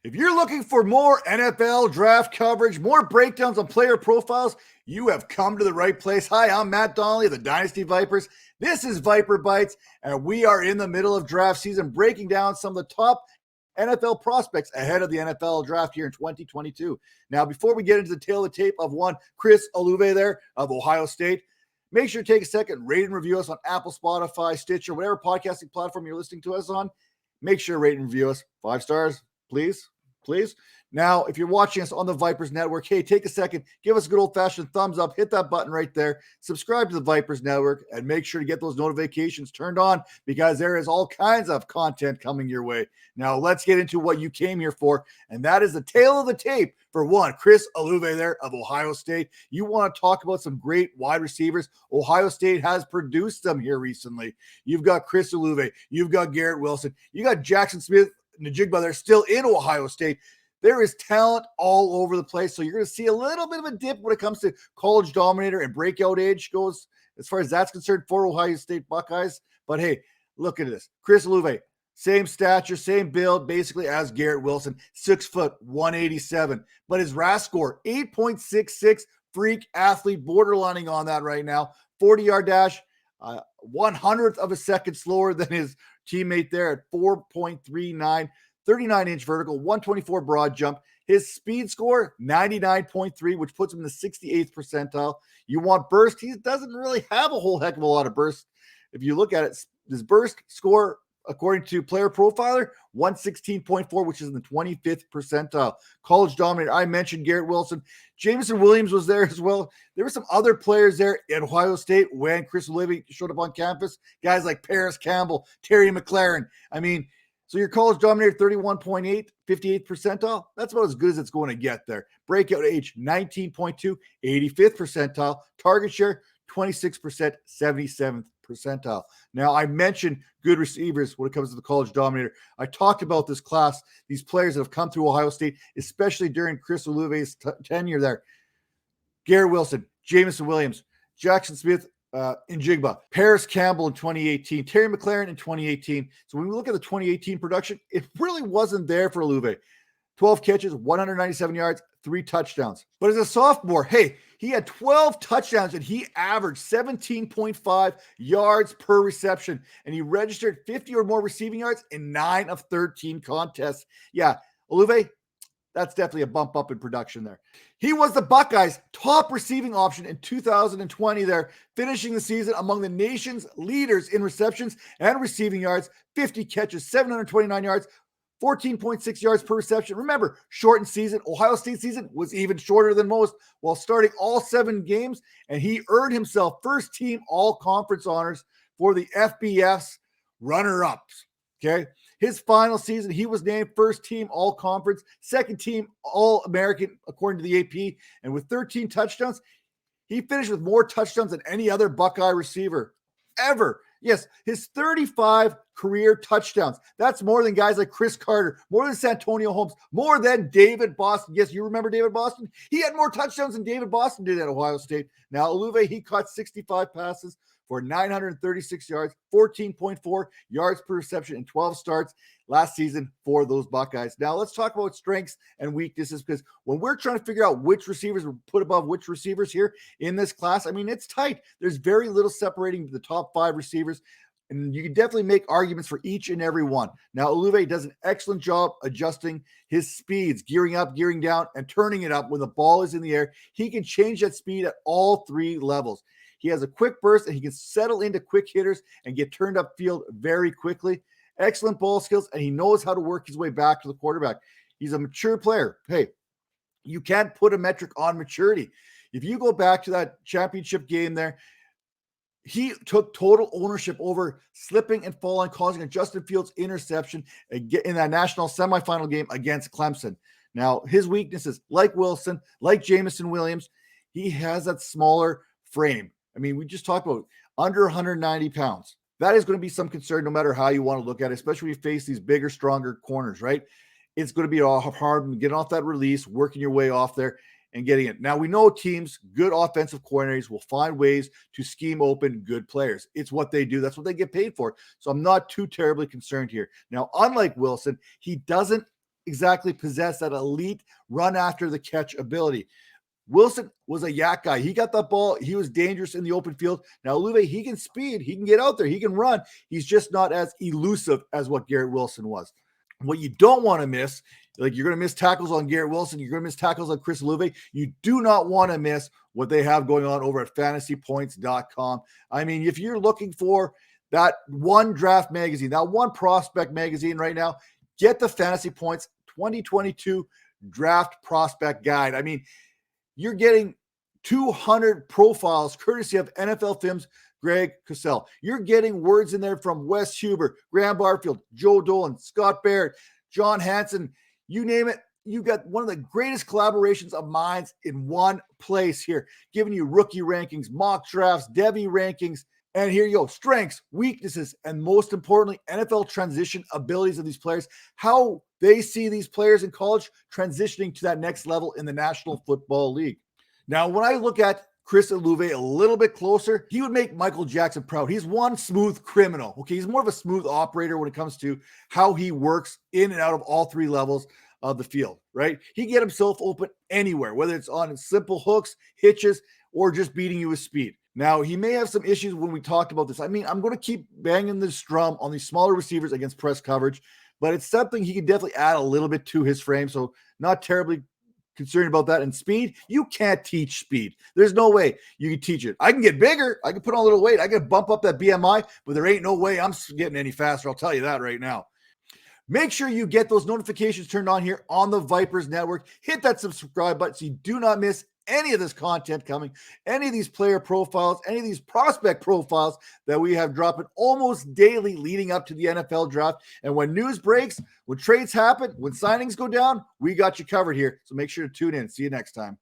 If you're looking for more NFL draft coverage, more breakdowns on player profiles, you have come to the right place. Hi, I'm Matt Donnelly of the Dynasty Vipers. This is Viper Bites, and we are in the middle of draft season, breaking down some of the top NFL prospects ahead of the NFL draft here in 2022. Now, before we get into the tail of the tape of one Chris Olave there of Ohio State, make sure to take a second, rate and review us on Apple, Spotify, Stitcher, whatever podcasting platform you're listening to us on. Make sure to rate and review us 5 stars. Please. Now, if you're watching us on the Vipers Network, hey, take a second, give us a good old-fashioned thumbs up, hit that button right there, subscribe to the Vipers Network, and make sure to get those notifications turned on because there is all kinds of content coming your way. Now, let's get into what you came here for, and that is the tail of the tape for one, Chris Olave there of Ohio State. You want to talk about some great wide receivers. Ohio State has produced them here recently. You've got Chris Olave. You've got Garrett Wilson. You got Jackson Smith, Najigba, they're still in Ohio State. There is talent all over the place. So you're going to see a little bit of a dip when it comes to college dominator and breakout age goes as far as that's concerned for Ohio State Buckeyes. But hey, look at this. Chris Olave, same stature, same build, basically as Garrett Wilson, 6 foot, 187. But his RAS score, 8.66, freak athlete, borderlining on that right now. 40-yard dash, 100th of a second slower than his teammate there at 4.39, 39-inch vertical, 124 broad jump. His speed score, 99.3, which puts him in the 68th percentile. You want burst. He doesn't really have a whole heck of a lot of burst. If you look at it, his burst score, according to Player Profiler, 116.4, which is in the 25th percentile. College dominator. I mentioned Garrett Wilson. Jameson Williams was there as well. There were some other players there at Ohio State when Chris Olave showed up on campus. Guys like Paris Campbell, Terry McLaren. I mean, so your college dominator, 31.8, 58th percentile. That's about as good as it's going to get there. Breakout age, 19.2, 85th percentile. Target share, 26%, 77th percentile. Now, I mentioned good receivers when it comes to the college dominator. I talked about this class, these players that have come through Ohio State, especially during Chris Olave's tenure there. Garrett Wilson, Jameson Williams, Jackson Smith, Njigba, Paris Campbell in 2018, Terry McLaren in 2018. So when we look at the 2018 production, it really wasn't there for Olave. 12 catches, 197 yards, 3 touchdowns. But as a sophomore, hey, he had 12 touchdowns and he averaged 17.5 yards per reception. And he registered 50 or more receiving yards in 9 of 13 contests. Yeah, Olave, that's definitely a bump up in production there. He was the Buckeyes' top receiving option in 2020 there, finishing the season among the nation's leaders in receptions and receiving yards, 50 catches, 729 yards, 14.6 yards per reception. Remember, shortened season. Ohio State season was even shorter than most while starting all 7 games, and he earned himself first team all-conference honors for the FBS runner-ups, okay? His final season, he was named first team all-conference, second team all-American according to the AP, and with 13 touchdowns, he finished with more touchdowns than any other Buckeye receiver ever. Yes, his 35 career touchdowns. That's more than guys like Chris Carter, more than Santonio Holmes, more than David Boston. Yes, you remember David Boston? He had more touchdowns than David Boston did at Ohio State. Now, Olave, he caught 65 passes for 936 yards, 14.4 yards per reception in 12 starts last season for those Buckeyes. Now, let's talk about strengths and weaknesses because when we're trying to figure out which receivers were put above which receivers here in this class, I mean, it's tight. There's very little separating the top 5 receivers, and you can definitely make arguments for each and every one. Now, Olave does an excellent job adjusting his speeds, gearing up, gearing down, and turning it up when the ball is in the air. He can change that speed at all 3 levels. He has a quick burst, and he can settle into quick hitters and get turned upfield very quickly. Excellent ball skills, and he knows how to work his way back to the quarterback. He's a mature player. Hey, you can't put a metric on maturity. If you go back to that championship game there, he took total ownership over slipping and falling, causing a Justin Fields interception in that national semifinal game against Clemson. Now, his weaknesses, like Wilson, like Jameson Williams, he has that smaller frame. I mean, we just talked about under 190 pounds. That is going to be some concern no matter how you want to look at it, especially when you face these bigger, stronger corners, right? It's going to be hard getting off that release, working your way off there and getting it. Now, we know teams, good offensive coordinators will find ways to scheme open good players. It's what they do. That's what they get paid for. So I'm not too terribly concerned here. Now, unlike Wilson, he doesn't exactly possess that elite run after the catch ability. Wilson was a yak guy. He got that ball. He was dangerous in the open field. Now, Olave, he can speed. He can get out there. He can run. He's just not as elusive as what Garrett Wilson was. What you don't want to miss, like you're going to miss tackles on Garrett Wilson. You're going to miss tackles on Chris Olave. You do not want to miss what they have going on over at fantasypoints.com. I mean, if you're looking for that one draft magazine, that one prospect magazine right now, get the Fantasy Points 2022 Draft Prospect Guide. I mean, you're getting 200 profiles courtesy of NFL Films Greg Cosell. You're getting words in there from Wes Huber, Graham Barfield, Joe Dolan, Scott Barrett, John Hansen, you name it. You got one of the greatest collaborations of minds in one place here, giving you rookie rankings, mock drafts, Devy rankings, and here you go, strengths, weaknesses, and most importantly, NFL transition abilities of these players, how they see these players in college transitioning to that next level in the National Football League. Now, when I look at Chris Olave a little bit closer, he would make Michael Jackson proud. He's one smooth criminal. Okay, he's more of a smooth operator when it comes to how he works in and out of all three levels of the field, right? He can get himself open anywhere, whether it's on simple hooks, hitches, or just beating you with speed. Now, he may have some issues when we talked about this. I mean, I'm going to keep banging this drum on these smaller receivers against press coverage, but it's something he can definitely add a little bit to his frame, so not terribly concerned about that. And speed, you can't teach speed. There's no way you can teach it. I can get bigger. I can put on a little weight. I can bump up that BMI, but there ain't no way I'm getting any faster. I'll tell you that right now. Make sure you get those notifications turned on here on the Vipers Network. Hit that subscribe button so you do not miss any of this content coming, any of these player profiles, any of these prospect profiles that we have dropping almost daily leading up to the NFL draft. And when news breaks, when trades happen, when signings go down, we got you covered here. So make sure to tune in. See you next time.